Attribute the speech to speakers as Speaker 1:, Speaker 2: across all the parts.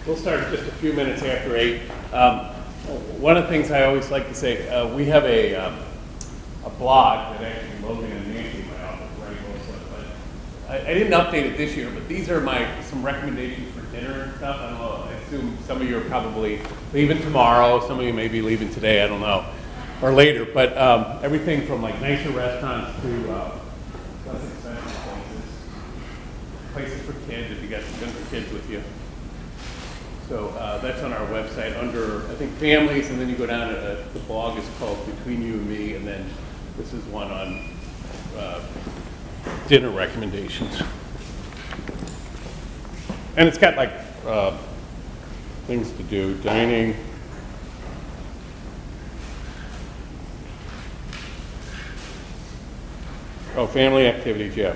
Speaker 1: We'll start just a few minutes after 8. One of the things I always like to say, we have a blog that actually Logan and Nancy, my office, write also, but I didn't update it this year, but these are some recommendations for dinner and stuff. I don't know, I assume some of you are probably leaving tomorrow, some of you may be leaving today, I don't know, or later, but everything from like nicer restaurants to less expensive places for kids if you got some younger kids with you. So that's on our website under, I think, families, and then you go down to the blog is called Between You and Me, and then this is one on dinner recommendations. And it's got like things to do, dining. Oh, family activities, yeah.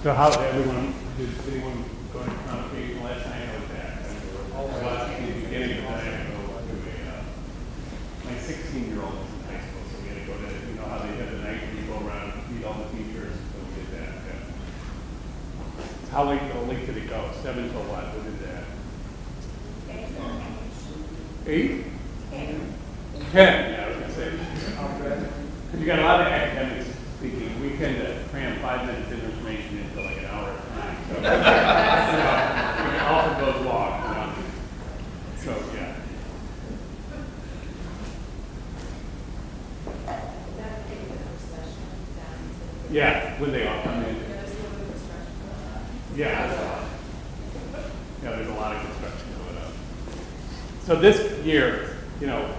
Speaker 1: So how did anyone go to convocation last night or that? At the beginning of the night, I go to my 16-year-old is in high school, so we had to go to, you know how they have the night where you go around and meet all the teachers, so we did that. Yeah. How late did it go? 7 till what? What is that? 8? 10, yeah, I was going to say. Because you got a lot of academics speaking. We tend to cram 5 minutes of information into like an hour at a time. So, it often goes long. You know? So, yeah. Yeah, when they all come in. Yeah, that's a lot. Yeah, there's a lot of construction going on. So this year, you know,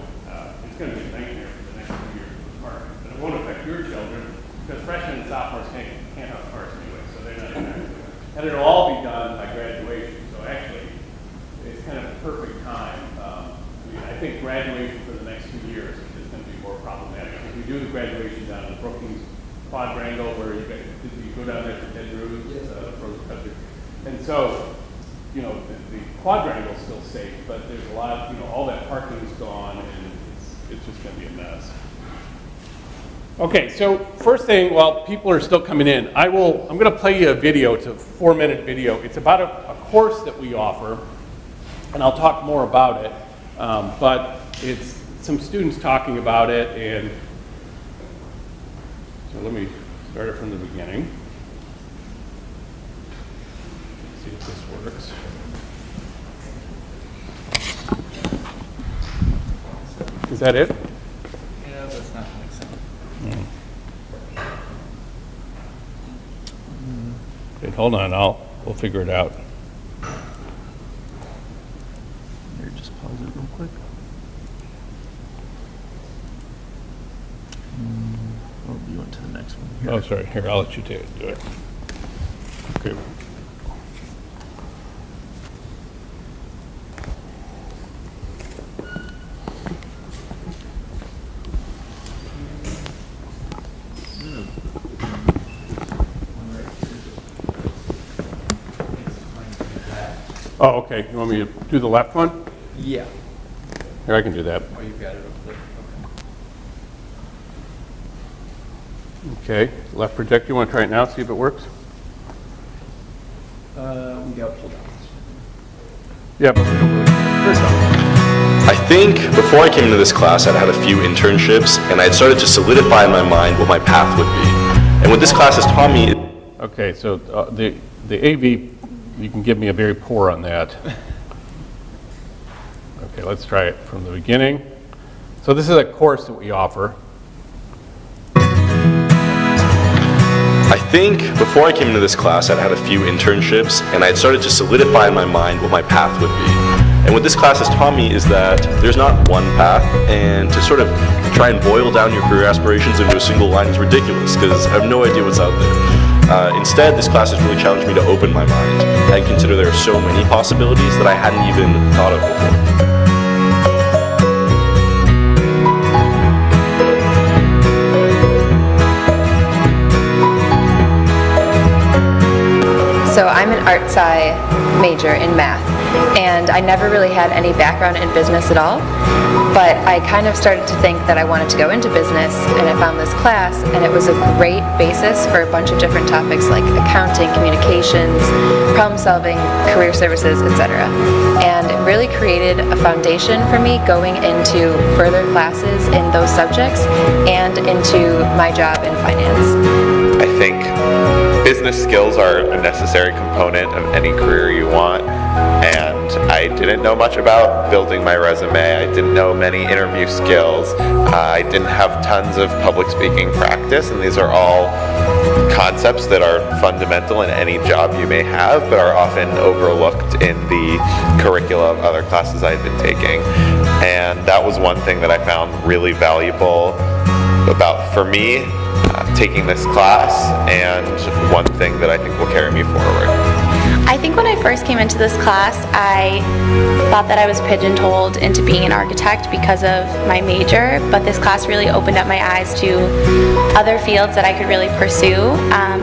Speaker 1: it's going to be a nightmare for the next 2 years of the park. But it won't affect your children because freshmen and sophomores can't have cars anyway, so they're not impacted. And it'll all be done by graduation. So actually, it's kind of a perfect time. I think graduation for the next 2 years is going to be more problematic. If we do the graduation down in the Brookings quadrangle where you go down there for Ted Drew's and so, you know, the quadrangle is still safe, but there's a lot, you know, all that parking is gone, and it's just going to be a mess. Okay, so first thing, while people are still coming in, I'm going to play you a video. It's a 4-minute video. It's about a course that we offer, and I'll talk more about it. But it's some students talking about it, and so let me start it from the beginning. See if this works. Is that it?
Speaker 2: Yeah, that's not make sense.
Speaker 1: Okay, hold on, we'll figure it out.
Speaker 2: Here, just pause it real quick. Oh, you went to the next one. Here.
Speaker 1: Oh, sorry. Here, I'll let you do it. Okay. Oh, okay. You want me to do the left one?
Speaker 2: Yeah.
Speaker 1: Here, I can do that.
Speaker 2: Oh, you've got it over there.
Speaker 1: Okay. Left projector. You want to try it now? See if it works?
Speaker 2: We got pulled out.
Speaker 1: Yeah, but we don't really. Here's
Speaker 3: I think before I came into this class, I'd had a few internships, and I had started to solidify in my mind what my path would be. And what this class has taught me.
Speaker 1: Okay, so the AV, you can give me a very poor on that. Okay, let's try it from the beginning. So this is a course that we offer.
Speaker 3: I think before I came into this class, I'd had a few internships, and I had started to solidify in my mind what my path would be. And what this class has taught me is that there's not one path, and to sort of try and boil down your career aspirations into a single line is ridiculous, because I have no idea what's out there. Instead, this class has really challenged me to open my mind and consider there are so many possibilities that I hadn't even thought of before.
Speaker 4: So I'm an art sci major in math, and I never really had any background in business at all, but I kind of started to think that I wanted to go into business, and I found this class, and it was a great basis for a bunch of different topics like accounting, communications, problem solving, career services, etc. And it really created a foundation for me going into further classes in those subjects and into my job in finance.
Speaker 5: I think business skills are a necessary component of any career you want, and I didn't know much about building my resume. I didn't know many interview skills. I didn't have tons of public speaking practice, and these are all concepts that are fundamental in any job you may have, but are often overlooked in the curricula of other classes I've been taking. And that was one thing that I found really valuable for me, taking this class, and one thing that I think will carry me forward.
Speaker 6: I think when I first came into this class, I thought that I was pigeonholed into being an architect because of my major, but this class really opened up my eyes to other fields that I could really pursue,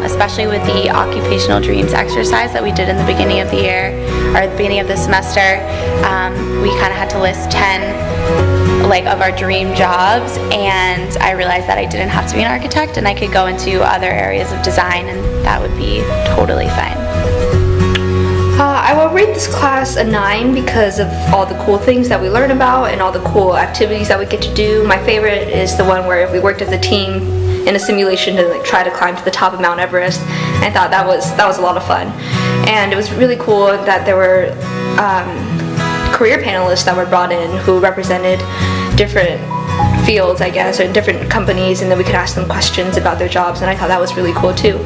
Speaker 6: especially with the occupational dreams exercise that we did in the beginning of the year, or the beginning of the semester. We kind of had to list 10 of our dream jobs, and I realized that I didn't have to be an architect and I could go into other areas of design, and that would be totally fine.
Speaker 7: I will rate this class a 9 because of all the cool things that we learn about and all the cool activities that we get to do. My favorite is the one where we worked as a team in a simulation to try to climb to the top of Mount Everest. And I thought that was a lot of fun. And it was really cool that there were career panelists that were brought in who represented different fields, I guess, or different companies, and then we could ask them questions about their jobs, and I thought that was really cool too.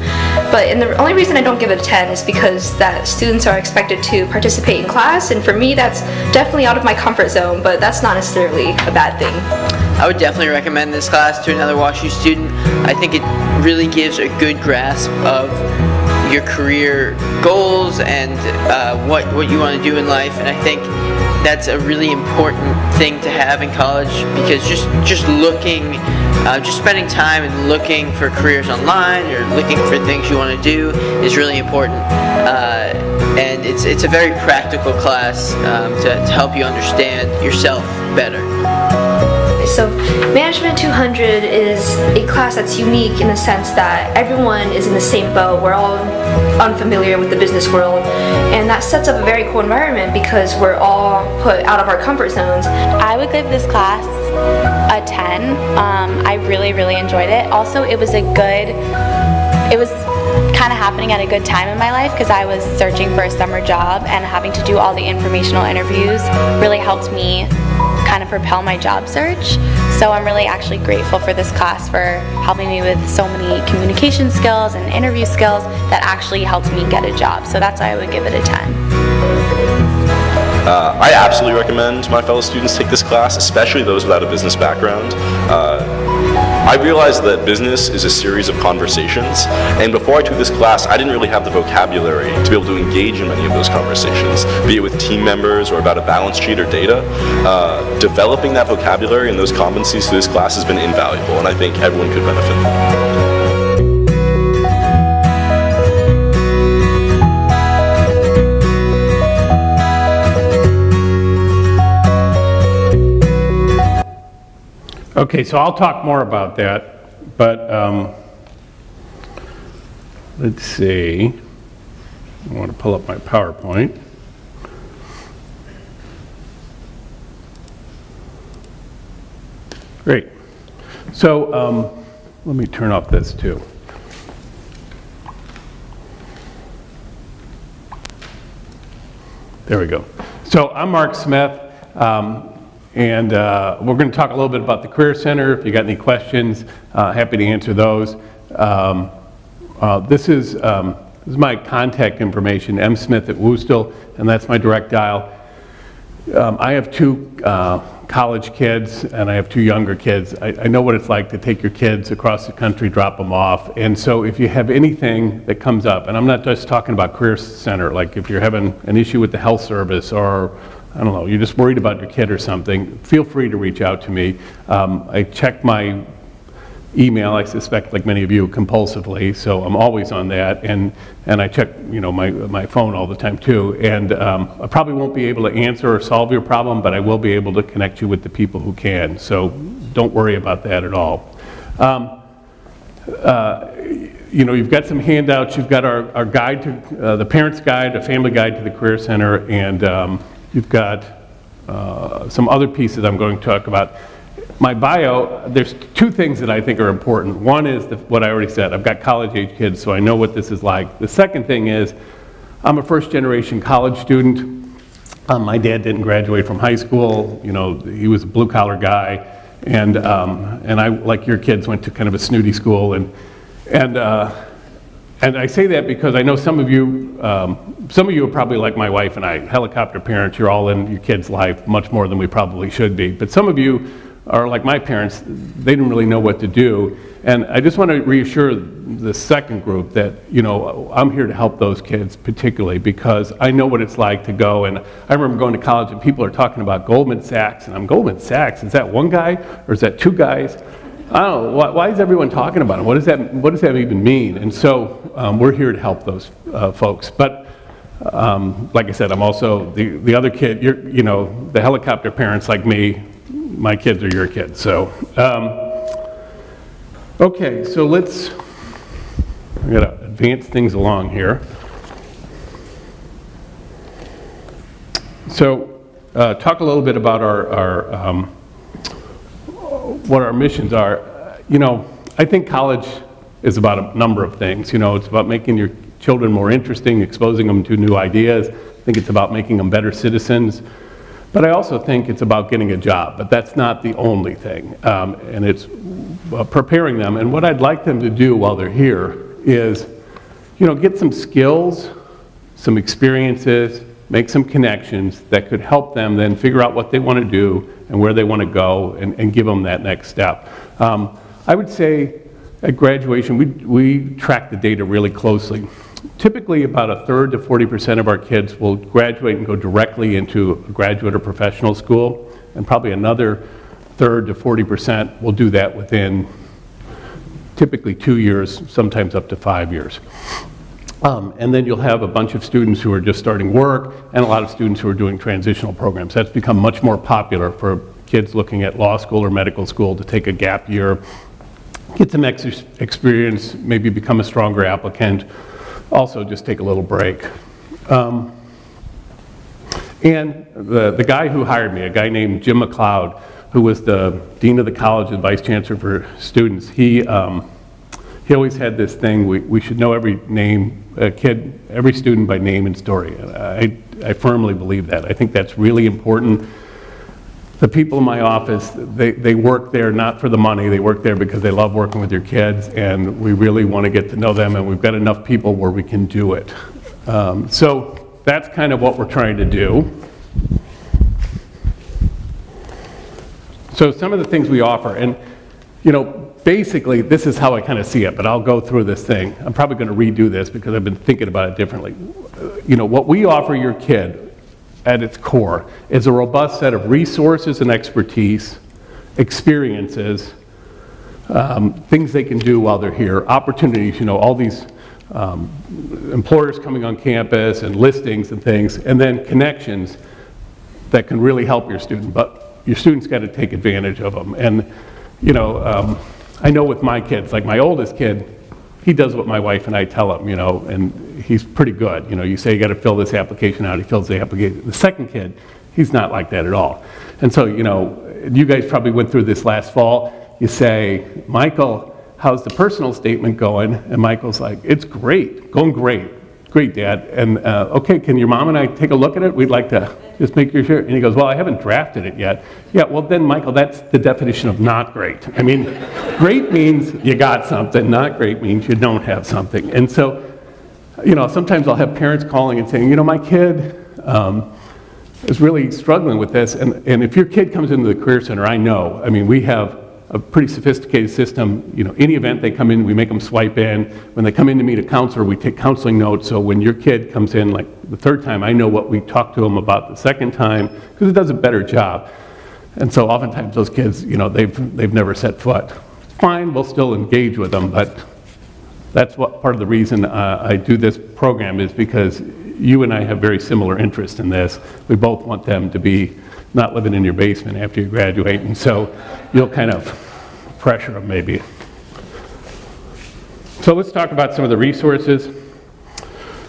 Speaker 7: And the only reason I don't give it a 10 is because that students are expected to participate in class, and for me that's definitely out of my comfort zone, but that's not necessarily a bad thing.
Speaker 8: I would definitely recommend this class to another WashU student. I think it really gives a good grasp of your career goals and what you want to do in life, and I think that's a really important thing to have in college, because just looking, just spending time and looking for careers online or looking for things you want to do is really important. And it's a very practical class to help you understand yourself better.
Speaker 7: So Management 200 is a class that's unique in the sense that everyone is in the same boat. We're all unfamiliar with the business world, and that sets up a very cool environment because we're all put out of our comfort zones.
Speaker 6: I would give this class a 10. I really, really enjoyed it. Also, it was kind of happening at a good time in my life because I was searching for a summer job, and having to do all the informational interviews really helped me kind of propel my job search. So I'm really actually grateful for this class for helping me with so many communication skills and interview skills that actually helped me get a job. So that's why I would give it a 10.
Speaker 3: I absolutely recommend my fellow students take this class, especially those without a business background. I realized that business is a series of conversations, and before I took this class, I didn't really have the vocabulary to be able to engage in many of those conversations, be it with team members or about a balance sheet or data. Developing that vocabulary and those competencies through this class has been invaluable, and I think everyone could benefit from it.
Speaker 1: Okay, so I'll talk more about that, but let's see. I want to pull up my PowerPoint. Great. So let me turn off this too. There we go. So I'm Mark Smith. And we're going to talk a little bit about the Career Center. If you got any questions, happy to answer those. This is my contact information, msmith@woostel, and that's my direct dial. I have 2 college kids, and I have 2 younger kids. I know what it's like to take your kids across the country, drop them off. And so if you have anything that comes up, and I'm not just talking about Career Center, like if you're having an issue with the health service, or I don't know, you're just worried about your kid or something, feel free to reach out to me. I check my email, I suspect, like many of you, compulsively, so I'm always on that, and I check, my phone all the time too, and I probably won't be able to answer or solve your problem, but I will be able to connect you with the people who can, so don't worry about that at all. You've got some handouts. You've got our guide to the parents' guide, a family guide to the Career Center, and you've got some other pieces I'm going to talk about. My bio, there's two things that I think are important. One is what I already said. I've got college-age kids, so I know what this is like. The second thing is I'm a first-generation college student. My dad didn't graduate from high school. He was a blue-collar guy, and I, like your kids, went to kind of a snooty school, and I say that because I know some of you are probably like my wife and I, helicopter parents. You're all in your kid's life much more than we probably should be. But some of you are like my parents. They didn't really know what to do. And I just want to reassure the second group that, I'm here to help those kids particularly because I know what it's like to go. And I remember going to college and people are talking about Goldman Sachs. And I'm, Goldman Sachs? Is that one guy or is that two guys? I don't know, why is everyone talking about it? What does that even mean? And so we're here to help those folks. But like I said, I'm also the other kid, the helicopter parents like me, my kids are your kids. So, okay, so I gotta advance things along here. So talk a little bit about our what our missions are. I think college is about a number of things. It's about making your children more interesting, exposing them to new ideas. I think it's about making them better citizens. But I also think it's about getting a job, but that's not the only thing. And it's preparing them. And what I'd like them to do while they're here is, get some skills, some experiences, make some connections that could help them then figure out what they want to do and where they want to go and give them that next step. I would say at graduation, we track the data really closely. Typically about 1/3 to 40% of our kids will graduate and go directly into a graduate or professional school, and probably another 1/3 to 40% will do that within typically 2 years, sometimes up to 5 years. And then you'll have a bunch of students who are just starting work and a lot of students who are doing transitional programs. That's become much more popular for kids looking at law school or medical school to take a gap year, get some experience, maybe become a stronger applicant, also just take a little break. And the guy who hired me, a guy named Jim McLeod, who was the dean of the college and vice chancellor for students, he always had this thing, we should know every name, every student by name and story. I firmly believe that. I think that's really important. The people in my office, they work there not for the money, they work there because they love working with your kids, and we really want to get to know them, and we've got enough people where we can do it. So that's kind of what we're trying to do. So some of the things we offer, and basically, this is how I kind of see it, but I'll go through this thing. I'm probably going to redo this because I've been thinking about it differently. What we offer your kid at its core is a robust set of resources and expertise, experiences, things they can do while they're here, opportunities, all these employers coming on campus and listings and things, and then connections that can really help your student, but your student's got to take advantage of them. And I know with my kids, like my oldest kid, he does what my wife and I tell him, and he's pretty good. You say you got to fill this application out, he fills the application. The second kid, he's not like that at all. And so, you guys probably went through this last fall. You say, Michael, how's the personal statement going? And Michael's like, it's great, going great. Great, Dad. And okay, can your mom and I take a look at it? We'd like to just make sure. And he goes, well, I haven't drafted it yet. Yeah, well then, Michael, that's the definition of not great. I mean, great means you got something. Not great means you don't have something. And so, sometimes I'll have parents calling and saying, my kid is really struggling with this. And if your kid comes into the Career Center, I know. I mean, we have a pretty sophisticated system. Any event they come in, we make them swipe in. When they come in to meet a counselor, we take counseling notes. So when your kid comes in, like the third time, I know what we talked to them about the second time, because it does a better job. And so oftentimes those kids, they've never set foot fine, we'll still engage with them, but that's what part of the reason I do this program is because you and I have very similar interests in this. We both want them to be not living in your basement after you graduate, and so you'll kind of pressure them maybe. So let's talk about some of the resources.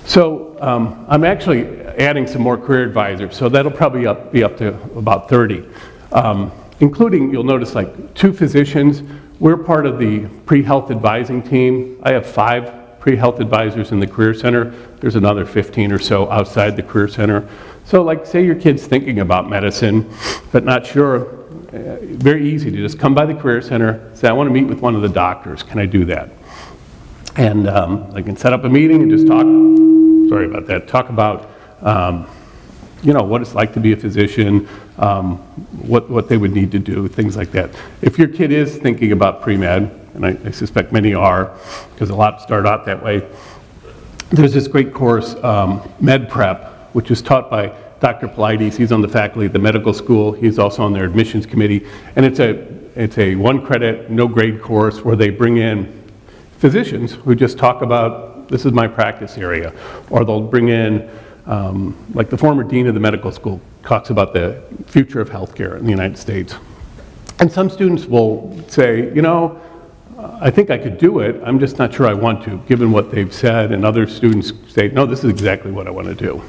Speaker 1: So I'm actually adding some more career advisors, so that'll probably be up to about 30, including, you'll notice, like 2 physicians. We're part of the pre-health advising team. I have 5 pre-health advisors in the Career Center. There's another 15 or so outside the Career Center. So like, say your kid's thinking about medicine, but not sure, very easy to just come by the Career Center, say, I want to meet with one of the doctors, can I do that? And I can set up a meeting and just talk, sorry about that, talk about you know, what it's like to be a physician, what they would need to do, things like that. If your kid is thinking about pre-med, and I suspect many are, because a lot start out that way, there's this great course, Med Prep, which is taught by Dr. Polides. He's on the faculty at the medical school. He's also on their admissions committee. And it's a 1-credit, no-grade course where they bring in physicians who just talk about, this is my practice area. Or they'll bring in, like the former dean of the medical school talks about the future of healthcare in the United States. And some students will say, you know, I think I could do it, I'm just not sure I want to, given what they've said. And other students say, no, this is exactly what I want to do.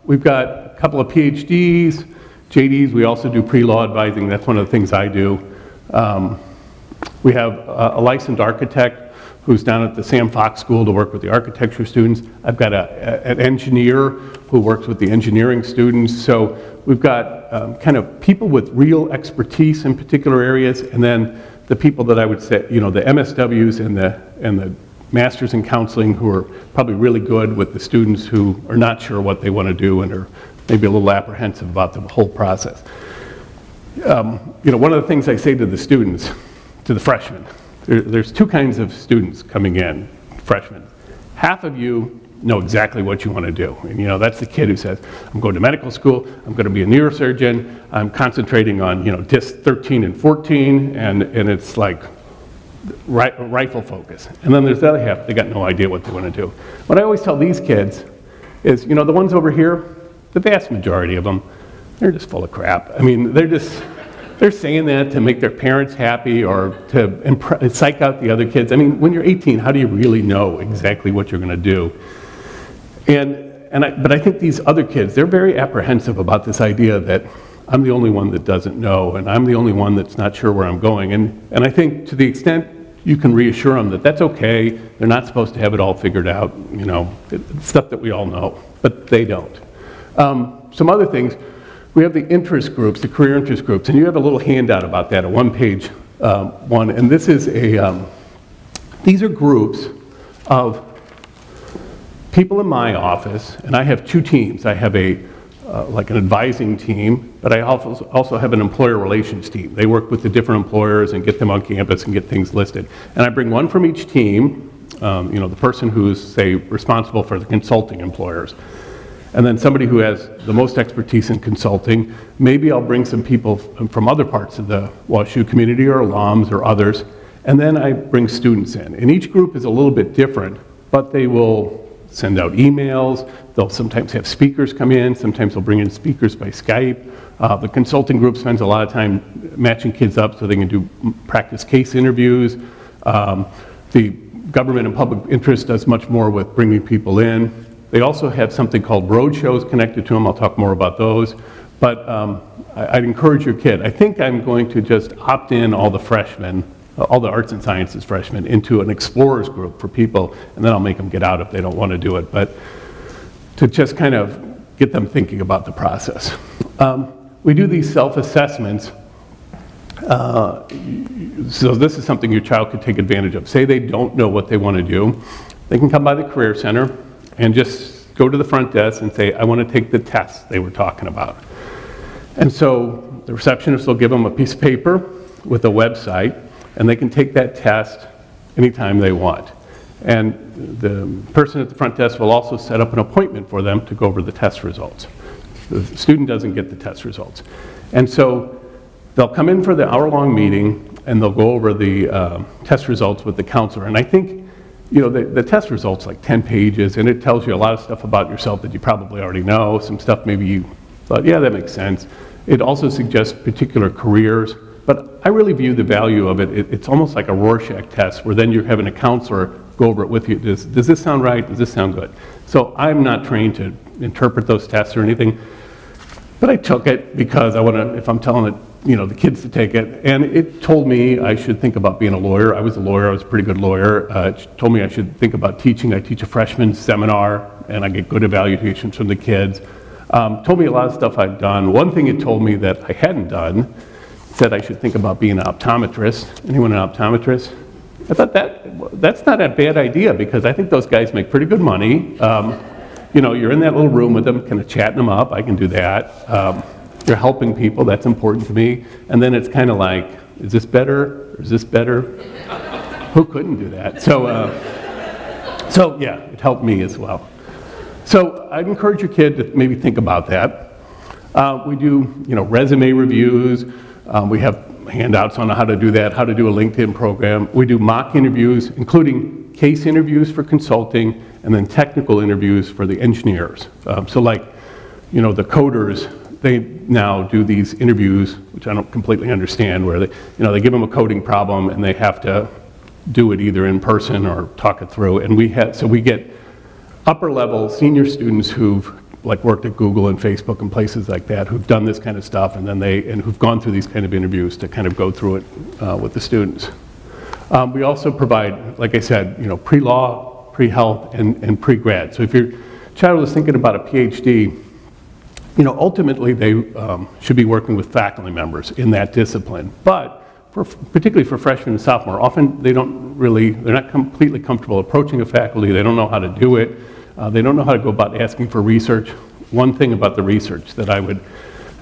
Speaker 1: We've got a couple of PhDs, JDs. We also do pre-law advising. That's one of the things I do. We have a licensed architect who's down at the Sam Fox School to work with the architecture students. I've got an engineer who works with the engineering students. So we've got kind of people with real expertise in particular areas, and then the people that I would say, you know, the MSWs and the masters in counseling who are probably really good with the students who are not sure what they want to do and are maybe a little apprehensive about the whole process. You know, one of the things I say to the students, to the freshmen, there's 2 kinds of students coming in, freshmen. Half of you know exactly what you want to do. And you know, that's the kid who says, I'm going to medical school, I'm going to be a neurosurgeon, I'm concentrating on, you know, disc 13 and 14, and it's like rifle focus. And then there's the other half, they got no idea what they want to do. What I always tell these kids is, you know, the ones over here, the vast majority of them, they're just full of crap. I mean, they're saying that to make their parents happy or to psych out the other kids. I mean, when you're 18, how do you really know exactly what you're going to do? But I think these other kids, they're very apprehensive about this idea that I'm the only one that doesn't know, and I'm the only one that's not sure where I'm going. And I think to the extent you can reassure them that that's okay, they're not supposed to have it all figured out, you know, stuff that we all know, but they don't. Some other things, we have the interest groups, the career interest groups, and you have a little handout about that, a 1-page one, and this is these are groups of people in my office, and I have 2 teams. I have like an advising team, but I also have an employer relations team. They work with the different employers and get them on campus and get things listed. And I bring one from each team, you know, the person who's, say, responsible for the consulting employers. And then somebody who has the most expertise in consulting. Maybe I'll bring some people from other parts of the WashU community or alums or others. And then I bring students in. And each group is a little bit different, but they will send out emails. They'll sometimes have speakers come in. Sometimes they'll bring in speakers by Skype. The consulting group spends a lot of time matching kids up so they can do practice case interviews. The government and public interest does much more with bringing people in. They also have something called road shows connected to them. I'll talk more about those. But I'd encourage your kid. I think I'm going to just opt in all the freshmen, all the arts and sciences freshmen, into an explorers group for people, and then I'll make them get out if they don't want to do it. But to just kind of get them thinking about the process. We do these self-assessments. So this is something your child could take advantage of. Say they don't know what they want to do. They can come by the Career Center and just go to the front desk and say, I want to take the test they were talking about. And so the receptionist will give them a piece of paper with a website, and they can take that test anytime they want. And the person at the front desk will also set up an appointment for them to go over the test results. The student doesn't get the test results. And so they'll come in for the hour-long meeting,
Speaker 9: and they'll go over the test results with the counselor. And I think, you know, the test results like 10 pages, and it tells you a lot of stuff about yourself that you probably already know, some stuff maybe you thought, yeah, that makes sense. It also suggests particular careers, but I really view the value of it. It's almost like a Rorschach test, where then you're having a counselor go over it with you. Does this sound right? Does this sound good? So I'm not trained to interpret those tests or anything, but I took it because I want to, if I'm telling it, you know, the kids to take it, and it told me I should think about being a lawyer. I was a lawyer, I was a pretty good lawyer. It told me I should think about teaching. I teach a freshman seminar, and I get good evaluations from the kids. Told me a lot of stuff I've done. One thing it told me that I hadn't done, said I should think about being an optometrist. Anyone an optometrist? I thought that's not a bad idea, because I think those guys make pretty good money. You know, you're in that little room with them, kind of chatting them up. I can do that. You're helping people, that's important to me. And then it's kind of like, is this better, or is this better? Who couldn't do that? So yeah, it helped me as well. So I'd encourage your kid to maybe think about that. We do, you know, resume reviews. We have handouts on how to do that, how to do a LinkedIn program. We do mock interviews, including case interviews for consulting, and then technical interviews for the engineers. So like, you know, the coders, they now do these interviews, which I don't completely understand, where they, you know, they give them a coding problem and they have to do it either in person or talk it through. And we get upper level senior students who've like worked at Google and Facebook and places like that, who've done this kind of stuff, and then who've gone through these kind of interviews to kind of go through it with the students. We also provide, like I said, you know, pre-law, pre-health, and pre-grad. So if your child is thinking about a PhD, you know, ultimately they should be working with faculty members in that discipline. But particularly for freshmen and sophomore, often they're not completely comfortable approaching a faculty. They don't know how to do it. They don't know how to go about asking for research. One thing about the research that I would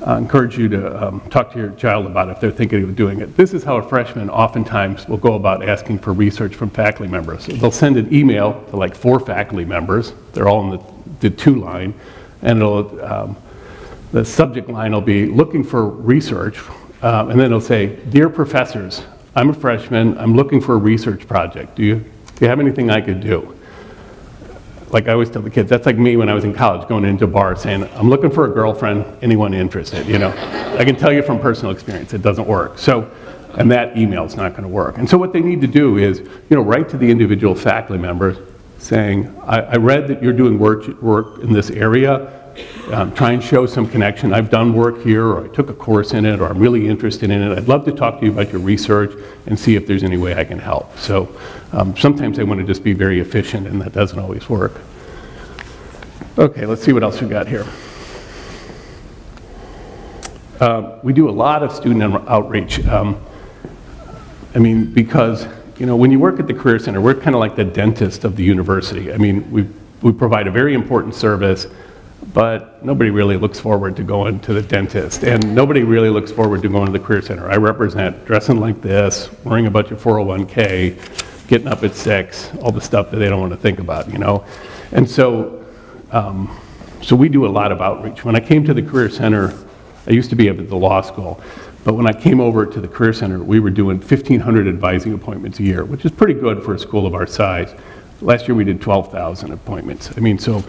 Speaker 9: encourage you to talk to your child about if they're thinking of doing it. This is how a freshman oftentimes will go about asking for research from faculty members. They'll send an email to like 4 faculty members. They're all in the to line, and the subject line will be looking for research, and then it'll say, "Dear professors, I'm a freshman, I'm looking for a research project. Do you have anything I could do?" Like I always tell the kids, that's like me when I was in college going into a bar saying, "I'm looking for a girlfriend, anyone interested?" You know, I can tell you from personal experience, it doesn't work. So, and that email's not going to work. And so what they need to do is, you know, write to the individual faculty members saying, I read that you're doing work in this area. Try and show some connection. I've done work here, or I took a course in it, or I'm really interested in it. I'd love to talk to you about your research and see if there's any way I can help. So sometimes they want to just be very efficient, and that doesn't always work. Okay, let's see what else we got here. We do a lot of student outreach. I mean, because, you know, when you work at the Career Center, we're kind of like the dentist of the university. I mean, we provide a very important service, but nobody really looks forward to going to the dentist, and nobody really looks forward to going to the Career Center. I represent dressing like this, wearing a bunch of 401k, getting up at 6, all the stuff that they don't want to think about, you know? And so, so we do a lot of outreach. When I came to the Career Center, I used to be at the law school, but when I came over to the Career Center, we were doing 1,500 advising appointments a year, which is pretty good for a school of our size. Last year we did 12,000 appointments. I mean, so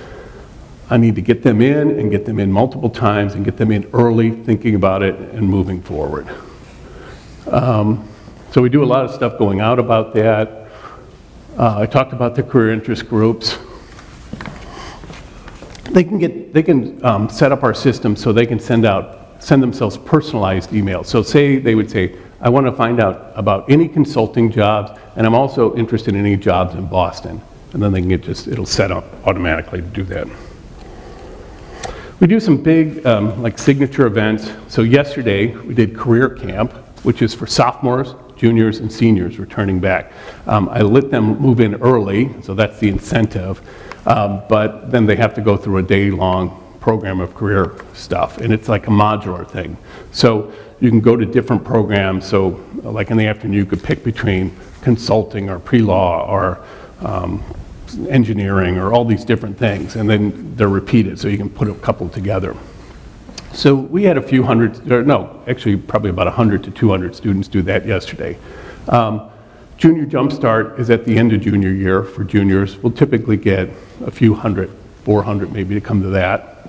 Speaker 9: I need to get them in and get them in multiple times and get them in early, thinking about it and moving forward. So we do a lot of stuff going out about that. I talked about the career interest groups. They can set up our system so they can send themselves personalized emails. So they would say, I want to find out about any consulting jobs, and I'm also interested in any jobs in Boston. And then they can it'll set up automatically to do that. We do some big like signature events. So yesterday we did Career Camp, which is for sophomores, juniors, and seniors returning back. I let them move in early, so that's the incentive, but then they have to go through a day-long program of career stuff, and it's like a modular thing. So you can go to different programs, so like in the afternoon you could pick between consulting or pre-law or engineering or all these different things, and then they're repeated, so you can put a couple together. So we had a few hundred, or no, actually probably about 100 to 200 students do that yesterday. Junior Jumpstart is at the end of junior year for juniors. We'll typically get a few hundred, 400 maybe to come to that.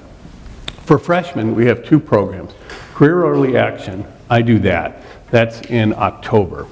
Speaker 9: For freshmen, we have two programs. Career Early Action, I do that. That's in October.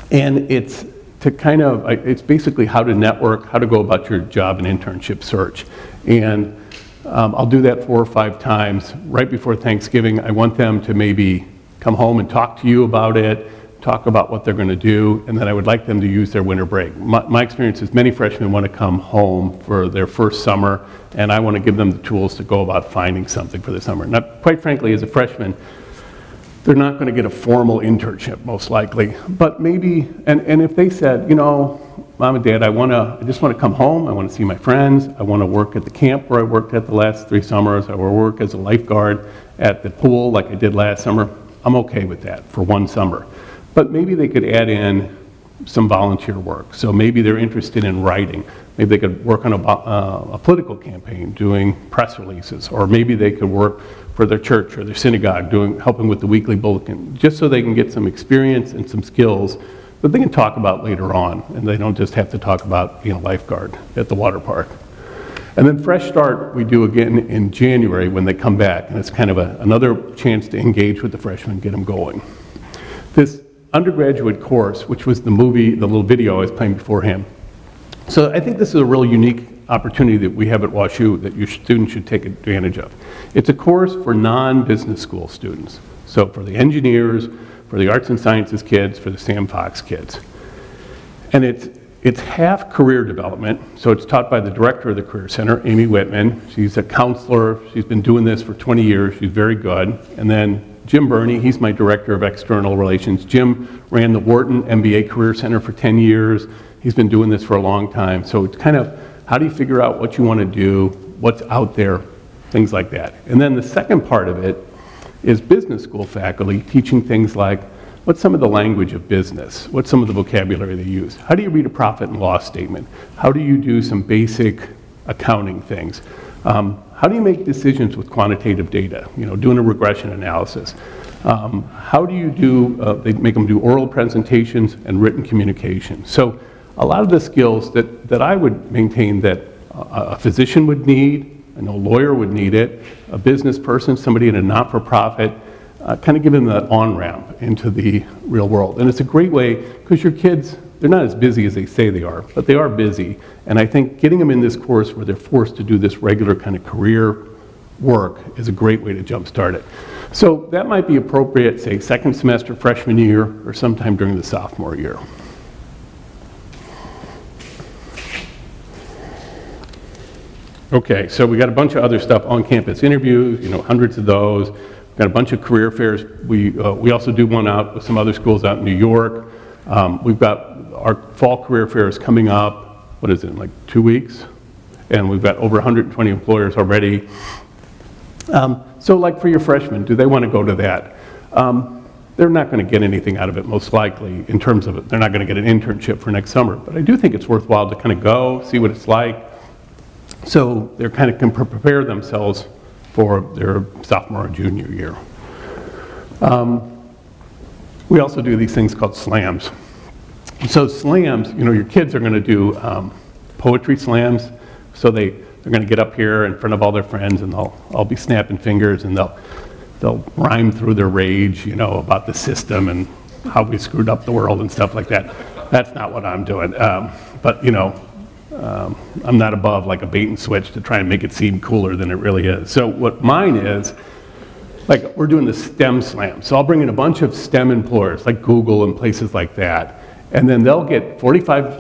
Speaker 9: And it's to kind of, it's basically how to network, how to go about your job and internship search. And I'll do that 4 or 5 times. Right before Thanksgiving, I want them to maybe come home and talk to you about it, talk about what they're going to do, and then I would like them to use their winter break. My experience is many freshmen want to come home for their first summer, and I want to give them the tools to go about finding something for the summer. Now, quite frankly, as a freshman, they're not going to get a formal internship, most likely. But maybe, and if they said, you know, Mom and Dad, I just want to come home, I want to see my friends, I want to work at the camp where I worked at the last 3 summers, I will work as a lifeguard at the pool like I did last summer, I'm okay with that for 1 summer. But maybe they could add in some volunteer work. So maybe they're interested in writing. Maybe they could work on a political campaign, doing press releases, or maybe they could work for their church or their synagogue, helping with the weekly bulletin, just so they can get some experience and some skills that they can talk about later on, and they don't just have to talk about being a lifeguard at the water park. And then Fresh Start we do again in January when they come back, and it's kind of another chance to engage with the freshmen, get them going. This undergraduate course, which was the movie, the little video I was playing beforehand. So I think this is a real unique opportunity that we have at WashU that your students should take advantage of. It's a course for non-business school students. So for the engineers, for the arts and sciences kids, for the Sam Fox kids. And it's half career development, so it's taught by the director of the Career Center, Amy Whitman. She's a counselor, she's been doing this for 20 years, she's very good. And then Jim Burney, he's my director of external relations. Jim ran the Wharton MBA Career Center for 10 years. He's been doing this for a long time. So it's kind of, how do you figure out what you want to do, what's out there, things like that. And then the second part of it is business school faculty teaching things like, what's some of the language of business? What's some of the vocabulary they use? How do you read a profit and loss statement? How do you do some basic accounting things? How do you make decisions with quantitative data? You know, doing a regression analysis. How do you do, they make them do oral presentations and written communication. So a lot of the skills that I would maintain that a physician would need, I know a lawyer would need it, a business person, somebody in a not-for-profit, kind of give them that on-ramp into the real world. And it's a great way, because your kids, they're not as busy as they say they are, but they are busy. And I think getting them in this course where they're forced to do this regular kind of career work is a great way to jumpstart it. So that might be appropriate, say, second semester freshman year or sometime during the sophomore year. Okay, so we got a bunch of other stuff, on-campus interviews, you know, hundreds of those. We've got a bunch of career fairs. We also do one out with some other schools out in New York. We've got our fall career fairs coming up, what is it, in like 2 weeks? And we've got over 120 employers already. So like for your freshmen, do they want to go to that? They're not going to get anything out of it, most likely, in terms of it. They're not going to get an internship for next summer. But I do think it's worthwhile to kind of go, see what it's like, so they kind of can prepare themselves for their sophomore or junior year. We also do these things called slams. So slams, you know, your kids are going to do poetry slams. So they're going to get up here in front of all their friends, and they'll all be snapping fingers, and they'll rhyme through their rage, you know, about the system and how we screwed up the world and stuff like that. That's not what I'm doing. But you know, I'm not above like a bait and switch to try and make it seem cooler than it really is. So what mine is, like we're doing the STEM slam. So I'll bring in a bunch of STEM employers like Google and places like that. And then they'll get 45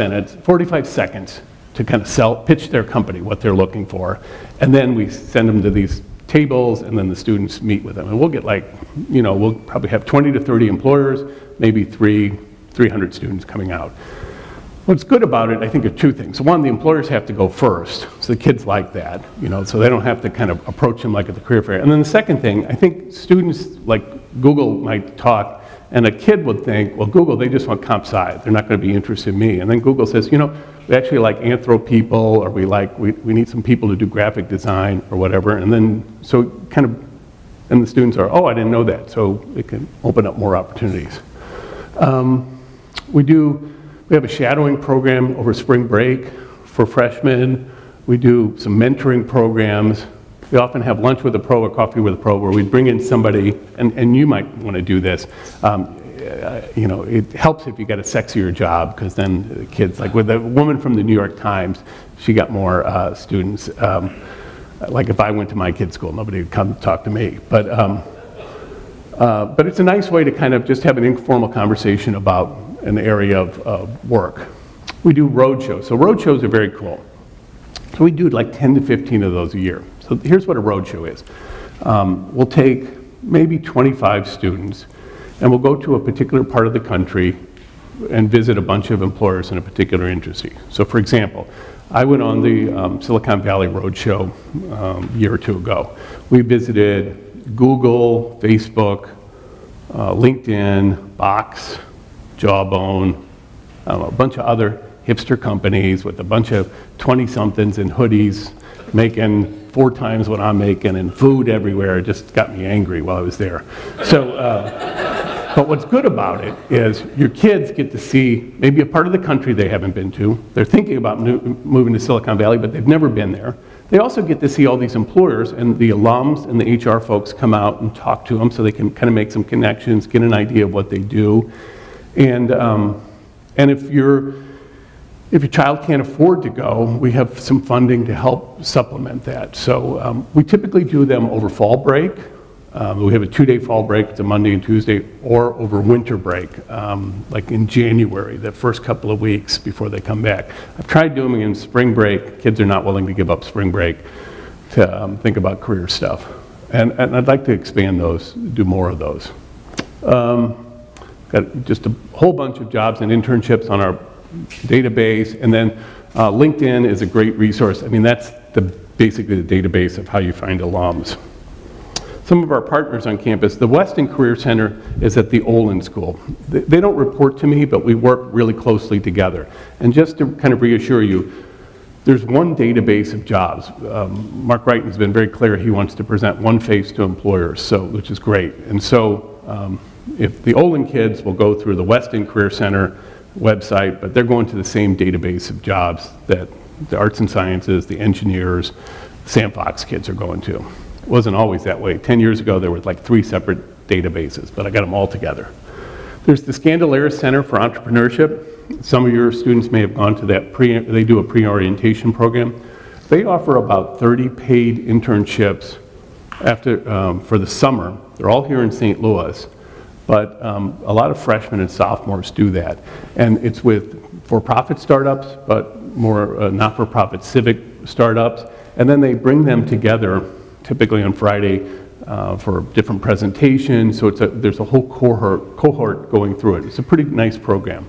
Speaker 9: seconds to kind of pitch their company, what they're looking for. And then we send them to these tables, and then the students meet with them. And we'll get like, you know, we'll probably have 20 to 30 employers, maybe 300 students coming out. What's good about it, I think, are two things. One, the employers have to go first, so the kids like that, you know, so they don't have to kind of approach them like at the career fair. And then the second thing, I think students like Google might talk, and a kid would think, well, Google, they just want comp sci. They're not going to be interested in me. And then Google says, you know, we actually like anthro people, or we need some people to do graphic design or whatever. And then, so kind of And the students are, oh, I didn't know that, so it can open up more opportunities. We have a shadowing program over spring break for freshmen. We do some mentoring programs. We often have lunch with a pro or coffee with a pro where we bring in somebody, and you might want to do this. You know, it helps if you get a sexier job, because then the kids, like with a woman from the New York Times, she got more students. Like if I went to my kid's school, nobody would come talk to me. But it's a nice way to kind of just have an informal conversation about an area of work. We do road shows. So road shows are very cool. So we do like 10 to 15 of those a year. So here's what a road show is. We'll take maybe 25 students, and we'll go to a particular part of the country and visit a bunch of employers in a particular industry. So for example, I went on the Silicon Valley Roadshow a year or two ago. We visited Google, Facebook, LinkedIn, Box, Jawbone, a bunch of other hipster companies with a bunch of 20-somethings in hoodies making 4 times what I'm making, and food everywhere. It just got me angry while I was there. So, but what's good about it is your kids get to see maybe a part of the country they haven't been to. They're thinking about moving to Silicon Valley, but they've never been there. They also get to see all these employers, and the alums and the HR folks come out and talk to them so they can kind of make some connections, get an idea of what they do. And if your child can't afford to go, we have some funding to help supplement that. So we typically do them over fall break. We have a 2-day fall break, it's a Monday and Tuesday, or over winter break, like in January, the first couple of weeks before they come back. I've tried doing them in spring break. Kids are not willing to give up spring break to think about career stuff. And I'd like to expand those, do more of those. Got just a whole bunch of jobs and internships on our database, and then LinkedIn is a great resource. I mean, that's basically the database of how you find alums. Some of our partners on campus, the WashU Career Center is at the Olin School. They don't report to me, but we work really closely together. And just to kind of reassure you, there's one database of jobs. Mark Wrighton has been very clear he wants to present one face to employers, which is great. And so if the Olin kids will go through the WashU Career Center website, but they're going to the same database of jobs that the arts and sciences, the engineers, Sam Fox kids are going to. It wasn't always that way. 10 years ago, there was like 3 separate databases, but I got them all together. There's the Scandalera Center for Entrepreneurship. Some of your students may have gone to that. They do a pre-orientation program. They offer about 30 paid internships for the summer. They're all here in St. Louis, but a lot of freshmen and sophomores do that. And it's with for-profit startups, but more not-for-profit civic startups. And then they bring them together typically on Friday for different presentations. So there's a whole cohort going through it. It's a pretty nice program.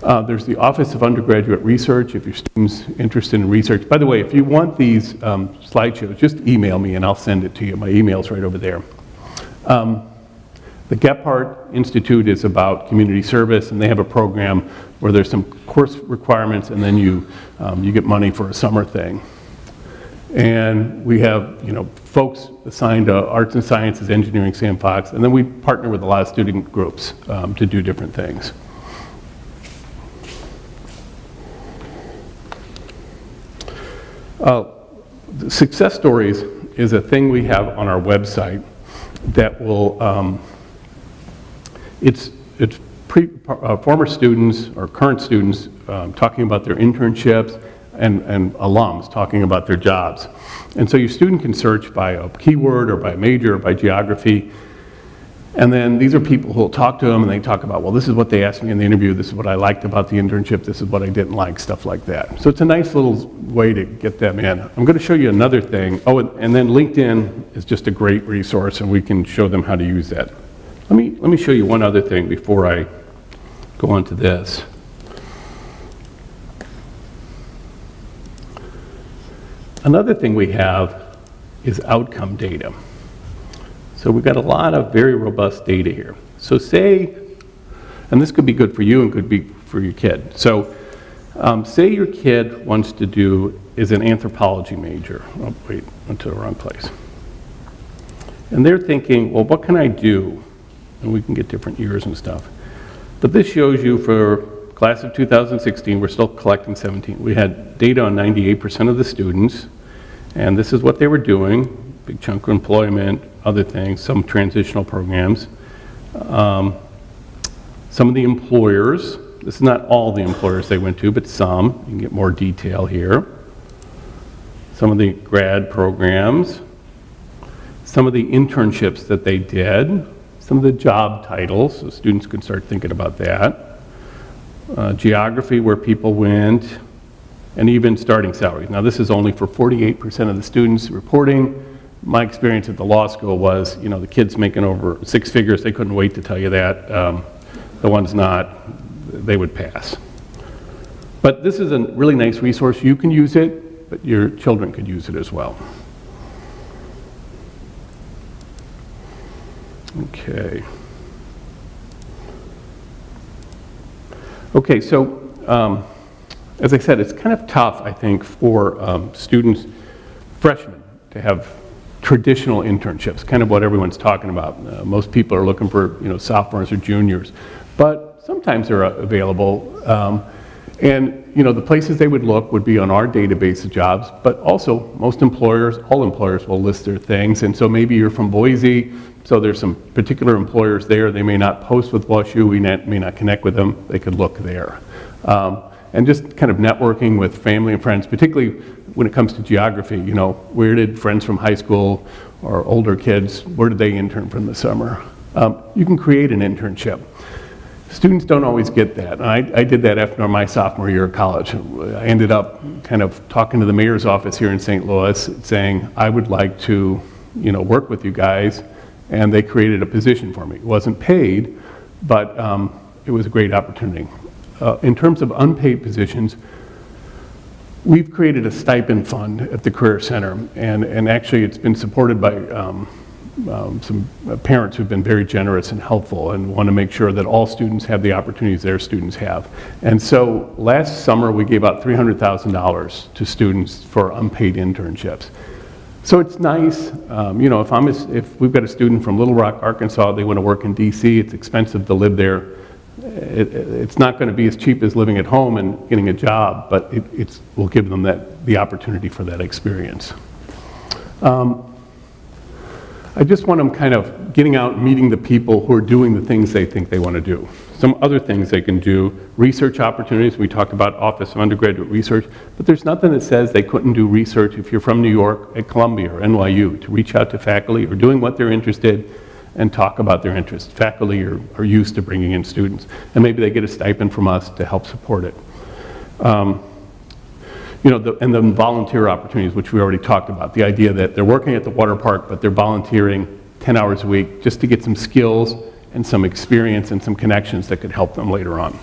Speaker 9: There's the Office of Undergraduate Research if your student's interested in research. By the way, if you want these slideshows, just email me and I'll send it to you. My email's right over there. The Gephardt Institute is about community service, and they have a program where there's some course requirements, and then you get money for a summer thing. And we have, folks assigned to arts and sciences, engineering, Sam Fox, and then we partner with a lot of student groups to do different things. The success stories is a thing we have on our website that will, it's former students or current students talking about their internships, and alums talking about their jobs. And so your student can search by a keyword or by major or by geography. And then these are people who will talk to them and they talk about, well, this is what they asked me in the interview, this is what I liked about the internship, this is what I didn't like, stuff like that. So it's a nice little way to get them in. I'm going to show you another thing. Oh, and then LinkedIn is just a great resource, and we can show them how to use that. Let me show you one other thing before I go on to this. Another thing we have is outcome data. So we've got a lot of very robust data here. So say, and this could be good for you and could be for your kid. So say your kid wants to is an anthropology major. Oh, wait, went to the wrong place. And they're thinking, well, what can I do? And we can get different years and stuff. But this shows you for class of 2016, we're still collecting 17. We had data on 98% of the students, and this is what they were doing, big chunk of employment, other things, some transitional programs. Some of the employers, this is not all the employers they went to, but some. You can get more detail here. Some of the grad programs, some of the internships that they did, some of the job titles, so students could start thinking about that. Geography, where people went, and even starting salaries. Now this is only for 48% of the students reporting. My experience at the law school was, you know, the kids making over 6 figures, they couldn't wait to tell you that. The ones not, they would pass. But this is a really nice resource. You can use it, but your children could use it as well. Okay. Okay, so as I said, it's kind of tough, I think, for students, freshmen, to have traditional internships, kind of what everyone's talking about. Most people are looking for, you know, sophomores or juniors, but sometimes they're available. And, you know, the places they would look would be on our database of jobs, but also most employers, all employers will list their things. And so maybe you're from Boise, so there's some particular employers there. They may not post with WashU, we may not connect with them. They could look there. And just kind of networking with family and friends, particularly when it comes to geography, you know, where did friends from high school or older kids, where did they intern from the summer? You can create an internship. Students don't always get that. And I did that after my sophomore year of college. I ended up kind of talking to the mayor's office here in St. Louis saying, I would like to, you know, work with you guys. And they created a position for me. It wasn't paid, but it was a great opportunity. In terms of unpaid positions, we've created a stipend fund at the Career Center, and actually it's been supported by some parents who've been very generous and helpful and want to make sure that all students have the opportunities their students have. And so last summer we gave out $300,000 to students for unpaid internships. So it's nice, you know, if we've got a student from Little Rock, Arkansas, they want to work in DC, it's expensive to live there. It's not going to be as cheap as living at home and getting a job, but we'll give them the opportunity for that experience. I just want them kind of getting out and meeting the people who are doing the things they think they want to do. Some other things they can do, research opportunities. We talked about Office of Undergraduate Research, but there's nothing that says they couldn't do research if you're from New York at Columbia or NYU, to reach out to faculty or doing what they're interested and talk about their interests. Faculty are used to bringing in students, and maybe they get a stipend from us to help support it. You know, and the volunteer opportunities, which we already talked about. The idea that they're working at the water park, but they're volunteering 10 hours a week just to get some skills and some experience and some connections that could help them later on.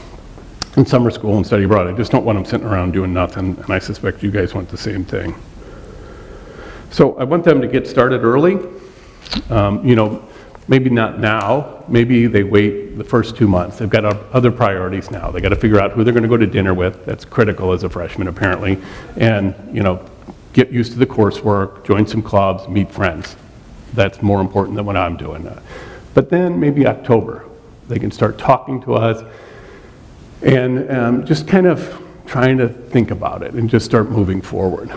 Speaker 9: In summer school and study abroad, I just don't want them sitting around doing nothing, and I suspect you guys want the same thing. So I want them to get started early. You know, maybe not now, maybe they wait the first 2 months. They've got other priorities now. They got to figure out who they're going to go to dinner with. That's critical as a freshman, apparently. And, you know, get used to the coursework, join some clubs, meet friends. That's more important than what I'm doing. But then maybe October, they can start talking to us and just kind of trying to think about it and just start moving forward.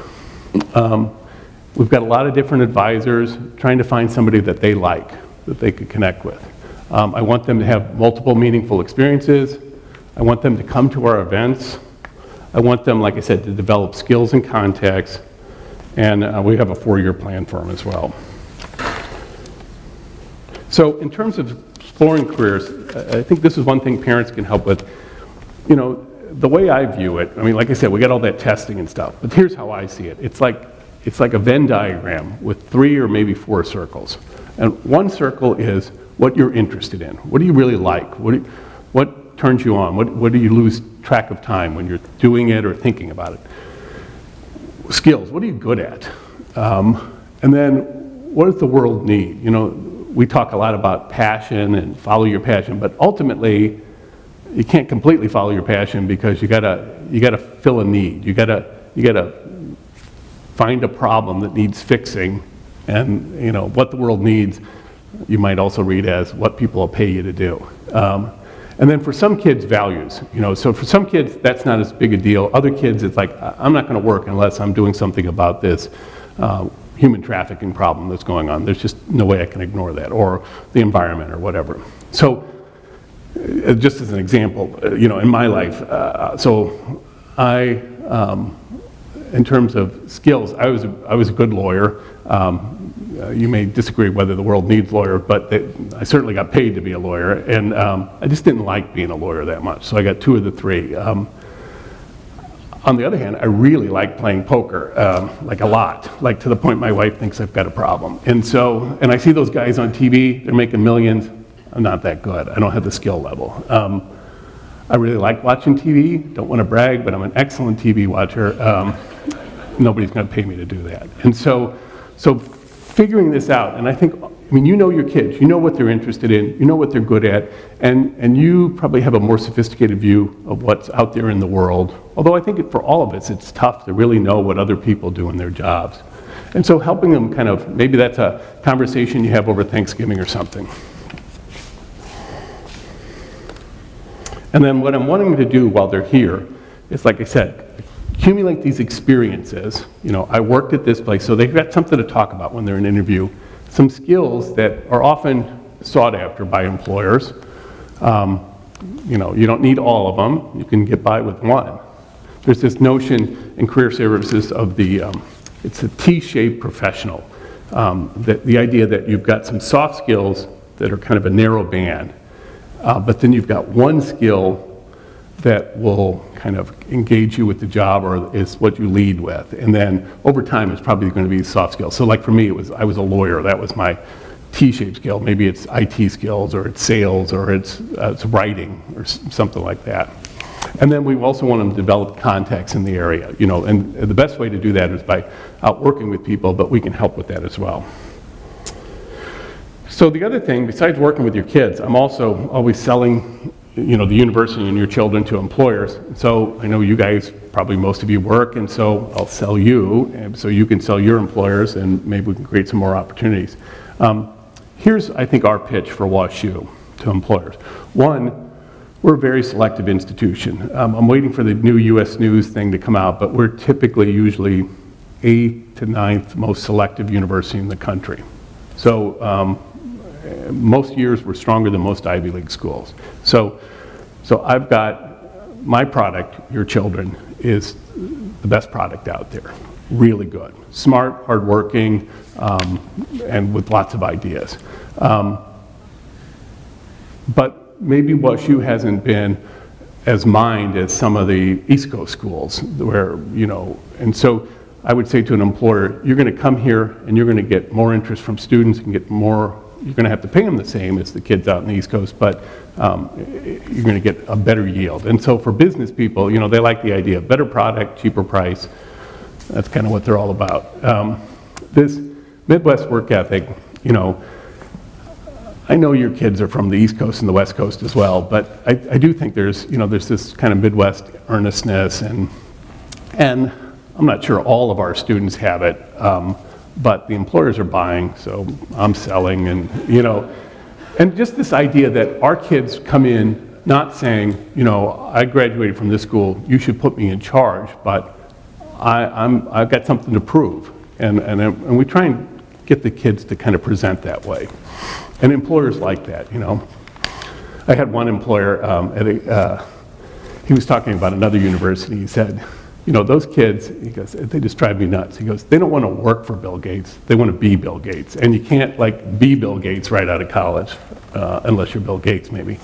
Speaker 9: We've got a lot of different advisors trying to find somebody that they like, that they could connect with. I want them to have multiple meaningful experiences. I want them to come to our events. I want them, like I said, to develop skills and contacts. And we have a 4-year plan for them as well. So in terms of exploring careers, I think this is one thing parents can help with. You know, the way I view it, I mean, like I said, we got all that testing and stuff, but here's how I see it. It's like a Venn diagram with 3 or maybe 4 circles. And one circle is what you're interested in. What do you really like? What turns you on? What do you lose track of time when you're doing it or thinking about it? Skills, what are you good at? And then what does the world need? You know, we talk a lot about passion and follow your passion, but ultimately you can't completely follow your passion because you gotta fill a need. You gotta find a problem that needs fixing And, you know, what the world needs, you might also read as what people will pay you to do. And then for some kids, values. You know, so for some kids, that's not as big a deal. Other kids, it's like, I'm not going to work unless I'm doing something about this human trafficking problem that's going on. There's just no way I can ignore that, or the environment, or whatever. So, just as an example, you know, in my life, so I, in terms of skills, I was a good lawyer. You may disagree whether the world needs lawyers, but I certainly got paid to be a lawyer, and I just didn't like being a lawyer that much, so I got 2 of the 3. On the other hand, I really like playing poker, like a lot, like to the point my wife thinks I've got a problem. And I see those guys on TV, they're making millions. I'm not that good. I don't have the skill level. I really like watching TV. Don't want to brag, but I'm an excellent TV watcher. Nobody's going to pay me to do that. And so figuring this out, and I think, I mean, you know your kids, you know what they're interested in, you know what they're good at, and you probably have a more sophisticated view of what's out there in the world. Although I think for all of us, it's tough to really know what other people do in their jobs. And so helping them kind of, maybe that's a conversation you have over Thanksgiving or something. And then what I'm wanting them to do while they're here is, like I said, accumulate these experiences. You know, I worked at this place, so they've got something to talk about when they're in an interview. Some skills that are often sought after by employers. You know, you don't need all of them. You can get by with one. There's this notion in career services of it's a T-shaped professional. The idea that you've got some soft skills that are kind of a narrow band, but then you've got one skill that will kind of engage you with the job, or is what you lead with. And then over time, it's probably going to be soft skills. So like for me, I was a lawyer. That was my T-shaped skill. Maybe it's IT skills, or it's sales, or it's writing, or something like that. And then we also want them to develop contacts in the area, you know, and the best way to do that is by out working with people, but we can help with that as well. So the other thing, besides working with your kids, I'm also always selling, you know, the university and your children to employers. So I know you guys, probably most of you work, and so I'll sell you, and so you can sell your employers, and maybe we can create some more opportunities. Here's, I think, our pitch for WashU to employers. One, we're a very selective institution. I'm waiting for the new US News thing to come out, but we're typically usually 8th to 9th most selective university in the country. So most years we're stronger than most Ivy League schools. So I've got my product, your children, is the best product out there. Really good. Smart, hardworking, and with lots of ideas. But maybe WashU hasn't been as mined as some of the East Coast schools where, you know, and so I would say to an employer, you're going to come here and you're going to get more interest from students and get more, you're going to have to pay them the same as the kids out in the East Coast, but you're going to get a better yield. And so for business people, you know, they like the idea of better product, cheaper price. That's kind of what they're all about. This Midwest work ethic, you know, I know your kids are from the East Coast and the West Coast as well, but I do think there's, you know, there's this kind of Midwest earnestness, and I'm not sure all of our students have it, but the employers are buying, so I'm selling, and, you know, and just this idea that our kids come in not saying, you know, I graduated from this school, you should put me in charge, but I've got something to prove, and we try and get the kids to kind of present that way. And employers like that, you know. I had one employer, he was talking about another university. He said, you know, those kids, he goes, they just drive me nuts. He goes, they don't want to work for Bill Gates. They want to be Bill Gates. And you can't, like, be Bill Gates right out of college, unless you're Bill Gates, maybe.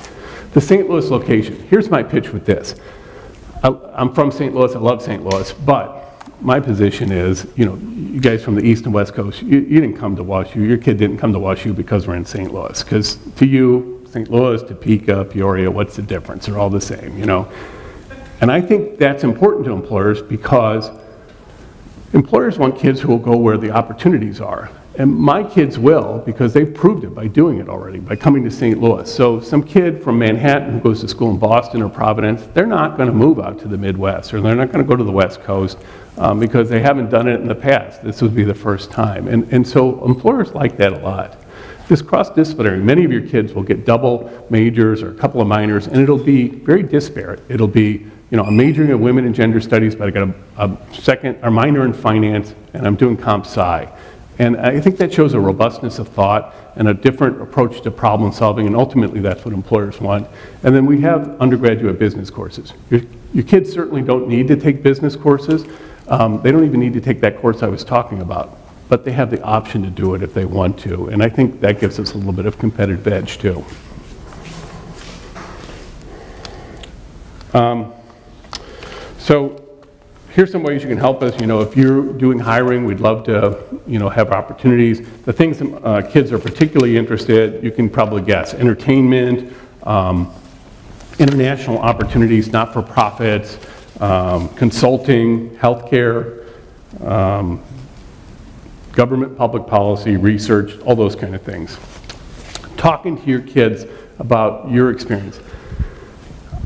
Speaker 9: The St. Louis location. Here's my pitch with this. I'm from St. Louis. I love St. Louis. But my position is, you know, you guys from the East and West Coast, you didn't come to WashU. Your kid didn't come to WashU because we're in St. Louis. Because to you, St. Louis, Topeka, Peoria, what's the difference? They're all the same, you know. And I think that's important to employers because Employers want kids who will go where the opportunities are. And my kids will, because they've proved it by doing it already, by coming to St. Louis. So some kid from Manhattan who goes to school in Boston or Providence, they're not going to move out to the Midwest, or they're not going to go to the West Coast because they haven't done it in the past. This would be the first time. And so employers like that a lot. This cross-disciplinary, many of your kids will get double majors or a couple of minors, and it'll be very disparate. It'll be, I'm majoring in women and gender studies, but I got a minor in finance, and I'm doing comp sci. And I think that shows a robustness of thought and a different approach to problem solving, and ultimately that's what employers want. And then we have undergraduate business courses. Your kids certainly don't need to take business courses. They don't even need to take that course I was talking about, but they have the option to do it if they want to. And I think that gives us a little bit of competitive edge too. So here's some ways you can help us. If you're doing hiring, we'd love to, have opportunities. The things kids are particularly interested, you can probably guess: entertainment, international opportunities, not-for-profits, consulting, healthcare, government public policy, research, all those kind of things. Talking to your kids about your experience.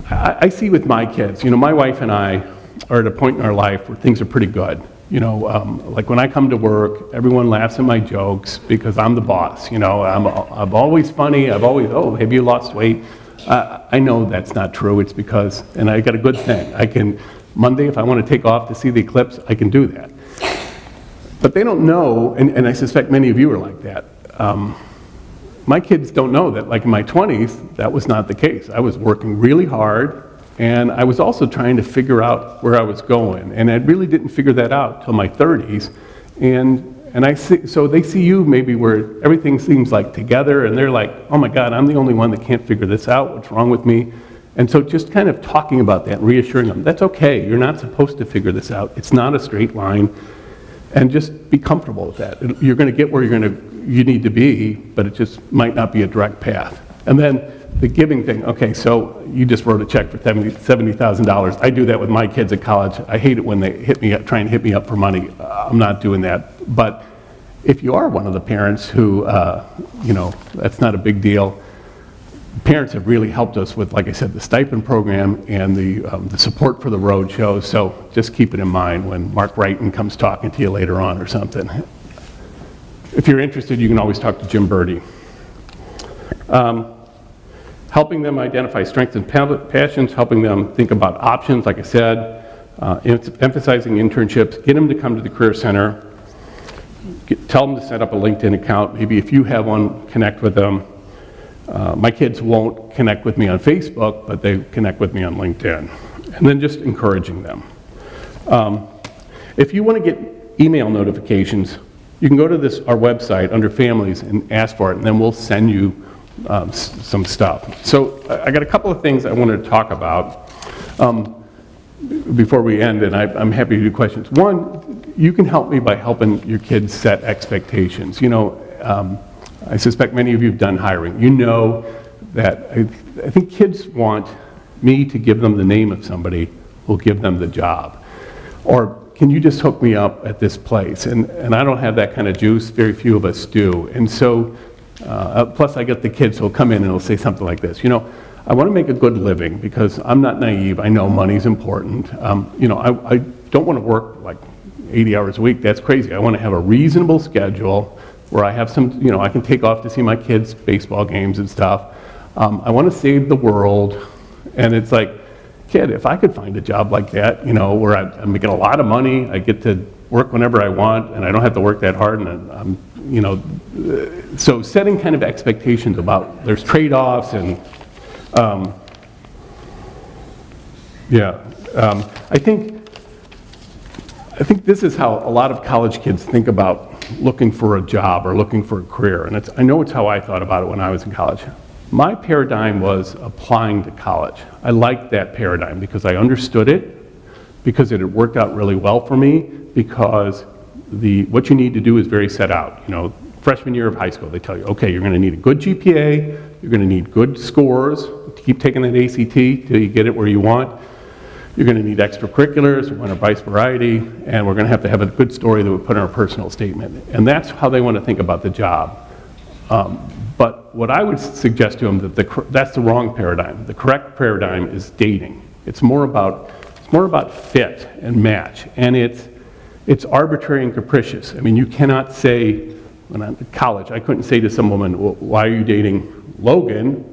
Speaker 9: I see with my kids, my wife and I are at a point in our life where things are pretty good. Like when I come to work, everyone laughs at my jokes because I'm the boss. I'm always funny. Have you lost weight? I know that's not true. It's because, and I got a good thing. Monday, if I want to take off to see the eclipse, I can do that. But they don't know, and I suspect many of you are like that. My kids don't know that, like in my 20s, that was not the case. I was working really hard, and I was also trying to figure out where I was going. And I really didn't figure that out till my 30s. So they see you maybe where everything seems like together, and they're like, oh my God, I'm the only one that can't figure this out. What's wrong with me? And so just kind of talking about that and reassuring them, that's okay. You're not supposed to figure this out. It's not a straight line. And just be comfortable with that. You're going to get where you need to be, but it just might not be a direct path. And then the giving thing. Okay, so you just wrote a check for $70,000. I do that with my kids at college. I hate it when they try and hit me up for money. I'm not doing that. But if you are one of the parents who, that's not a big deal. Parents have really helped us with, like I said, the stipend program and the support for the road shows. So just keep it in mind when Mark Wrighton comes talking to you later on or something. If you're interested, you can always talk to Jim Birdie. Helping them identify strengths and passions, helping them think about options, like I said, emphasizing internships, get them to come to the Career Center, tell them to set up a LinkedIn account. Maybe if you have one, connect with them. My kids won't connect with me on Facebook, but they connect with me on LinkedIn. And then just encouraging them. If you want to get email notifications, you can go to our website under families and ask for it, and then we'll send you some stuff. So I got a couple of things I wanted to talk about before we end, and I'm happy to do questions. One, you can help me by helping your kids set expectations. I suspect many of you have done hiring. You know that I think kids want me to give them the name of somebody who'll give them the job. Or can you just hook me up at this place? And I don't have that kind of juice. Very few of us do. And so, plus I get the kids who'll come in and they'll say something like this. I want to make a good living because I'm not naive. I know money's important. I don't want to work like 80 hours a week. That's crazy. I want to have a reasonable schedule where I have some, I can take off to see my kids' baseball games and stuff. I want to save the world. And it's like, kid, if I could find a job like that, where I'm making a lot of money, I get to work whenever I want, and I don't have to work that hard, and so setting kind of expectations about, there's trade-offs, and I think this is how a lot of college kids think about looking for a job or looking for a career, and I know it's how I thought about it when I was in college. My paradigm was applying to college. I liked that paradigm because I understood it, because it had worked out really well for me, because what you need to do is very set out. Freshman year of high school, they tell you, okay, you're going to need a good GPA, you're going to need good scores to keep taking that ACT till you get it where you want. You're going to need extracurriculars, we're going to price variety, and we're going to have a good story that we put in our personal statement. And that's how they want to think about the job. But what I would suggest to them that's the wrong paradigm. The correct paradigm is dating. It's more about fit and match, and it's arbitrary and capricious. I mean, you cannot say, when I'm in college, I couldn't say to some woman, well, why are you dating Logan?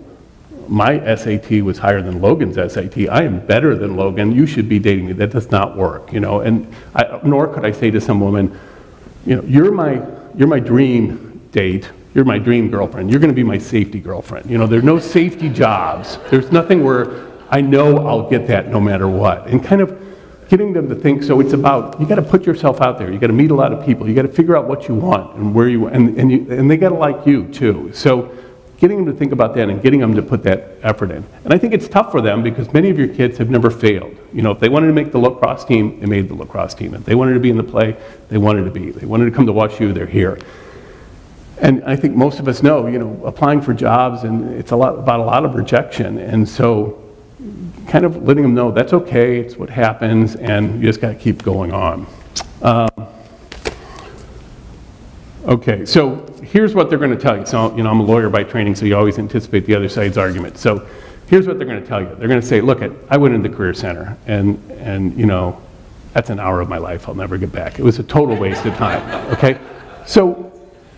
Speaker 9: My SAT was higher than Logan's SAT. I am better than Logan. You should be dating me. That does not work, And nor could I say to some woman, you're my dream date. You're my dream girlfriend. You're going to be my safety girlfriend. There are no safety jobs. There's nothing where I know I'll get that no matter what. And kind of getting them to think. So it's about, you got to put yourself out there. You got to meet a lot of people. You got to figure out what you want and where you and they got to like you too. So getting them to think about that and getting them to put that effort in. And I think it's tough for them because many of your kids have never failed. If they wanted to make the lacrosse team, they made the lacrosse team. If they wanted to be in the play, they wanted to be. They wanted to come to WashU, they're here. And I think most of us know, applying for jobs, and it's about a lot of rejection. And so kind of letting them know that's okay, it's what happens, and you just got to keep going on. Okay, so here's what they're going to tell you. So, I'm a lawyer by training, so you always anticipate the other side's argument. So here's what they're going to tell you. They're going to say, look, I went into the Career Center, and that's an hour of my life I'll never get back. It was a total waste of time, okay? So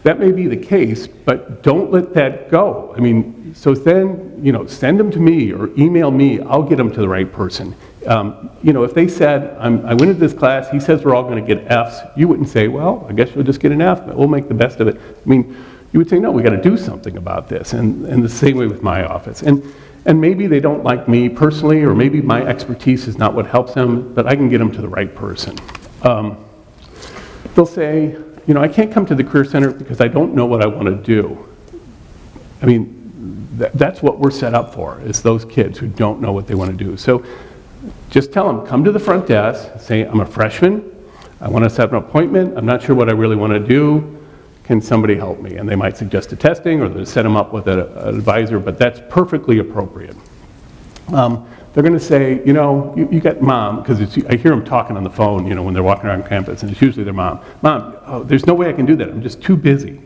Speaker 9: that may be the case, but don't let that go. I mean, so then, send them to me or email me. I'll get them to the right person. If they said, I went into this class, he says we're all going to get Fs, you wouldn't say, well, I guess you'll just get an F, but we'll make the best of it. I mean, you would say, no, we got to do something about this. And the same way with my office. And maybe they don't like me personally, or maybe my expertise is not what helps them, but I can get them to the right person. They'll say, I can't come to the Career Center because I don't know what I want to do. I mean, that's what we're set up for, is those kids who don't know what they want to do. So just tell them, come to the front desk, say, I'm a freshman, I want to set an appointment, I'm not sure what I really want to do, can somebody help me? And they might suggest a testing, or they'll set them up with an advisor, but that's perfectly appropriate. They're going to say, you got mom, because I hear them talking on the phone, when they're walking around campus, and it's usually their mom. Mom, there's no way I can do that. I'm just too busy.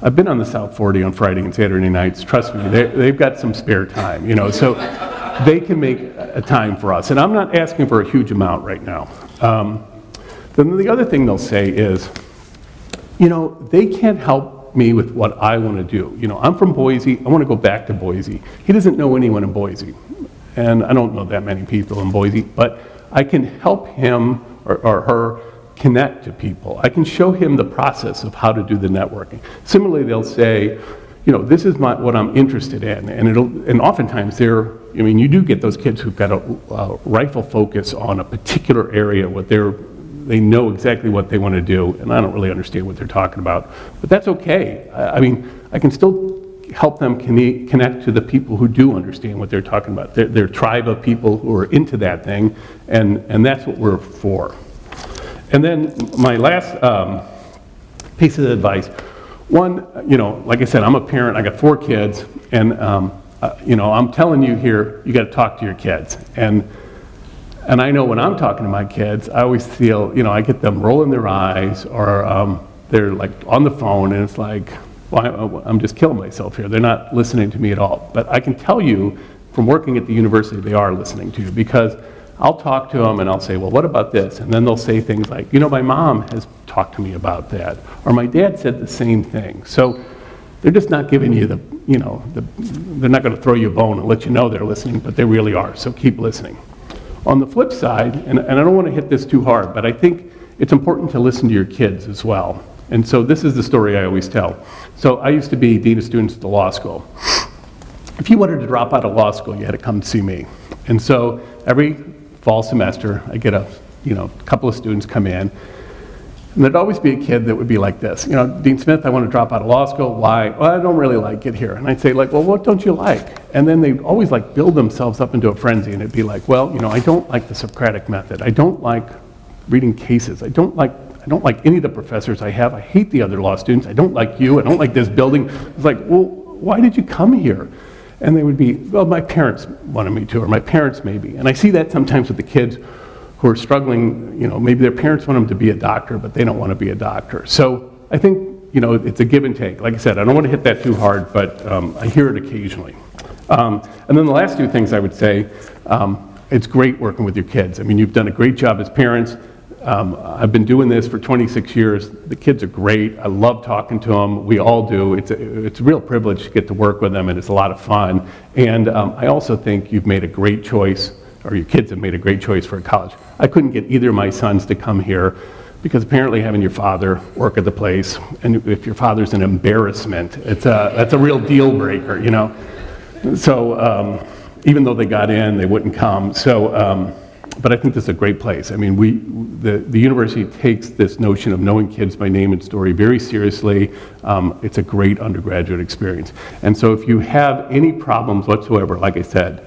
Speaker 9: I've been on the South 40 on Friday and Saturday nights. Trust me, they've got some spare time, so they can make a time for us. And I'm not asking for a huge amount right now. Then the other thing they'll say is, they can't help me with what I want to do. I'm from Boise. I want to go back to Boise. He doesn't know anyone in Boise. And I don't know that many people in Boise, but I can help him or her connect to people. I can show him the process of how to do the networking. Similarly, they'll say, this is what I'm interested in, and oftentimes you do get those kids who've got a rifle focus on a particular area, they know exactly what they want to do, and I don't really understand what they're talking about, but that's okay. I can still help them connect to the people who do understand what they're talking about. Their tribe of people who are into that thing, and that's what we're for. And then my last piece of advice, one, like I said, I'm a parent, I got 4 kids, and I'm telling you here, you got to talk to your kids. And I know when I'm talking to my kids, I always feel, I get them rolling their eyes, or they're like on the phone, and it's like, well, I'm just killing myself here. They're not listening to me at all. But I can tell you from working at the university, they are listening to you, because I'll talk to them and I'll say, well, what about this? And then they'll say things like, my mom has talked to me about that, or my dad said the same thing. So they're just not giving you they're not going to throw you a bone and let you know they're listening, but they really are. So keep listening. On the flip side, and I don't want to hit this too hard, but I think it's important to listen to your kids as well. And so this is the story I always tell. So I used to be dean of students at the law school. If you wanted to drop out of law school, you had to come see me. And so every fall semester, I get a couple of students come in, and there'd always be a kid that would be like this. Dean Smith, I want to drop out of law school. Why? Well, I don't really like it here. And I'd say, well, what don't you like? And then they'd always build themselves up into a frenzy, and it'd be like, well, I don't like the Socratic method. I don't like reading cases. I don't like any of the professors I have. I hate the other law students. I don't like you. I don't like this building. It's like, well, why did you come here? And they would be, well, my parents wanted me to, or my parents maybe. And I see that sometimes with the kids who are struggling, maybe their parents want them to be a doctor, but they don't want to be a doctor. So I think, it's a give and take. Like I said, I don't want to hit that too hard, but I hear it occasionally. And then the last two things I would say, it's great working with your kids. I mean, you've done a great job as parents. I've been doing this for 26 years. The kids are great. I love talking to them. We all do. It's a real privilege to get to work with them, and it's a lot of fun. And I also think you've made a great choice, or your kids have made a great choice for a college. I couldn't get either of my sons to come here because apparently having your father work at the place, and if your father's an embarrassment, that's a real deal breaker, So even though they got in, they wouldn't come. So. But I think this is a great place. I mean, the university takes this notion of knowing kids by name and story very seriously. It's a great undergraduate experience. And so if you have any problems whatsoever, like I said,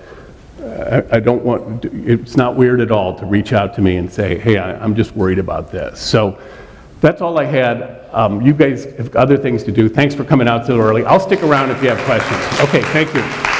Speaker 9: it's not weird at all to reach out to me and say, hey, I'm just worried about this. So that's all I had. You guys have other things to do. Thanks for coming out so early. I'll stick around if you have questions. Okay, thank you.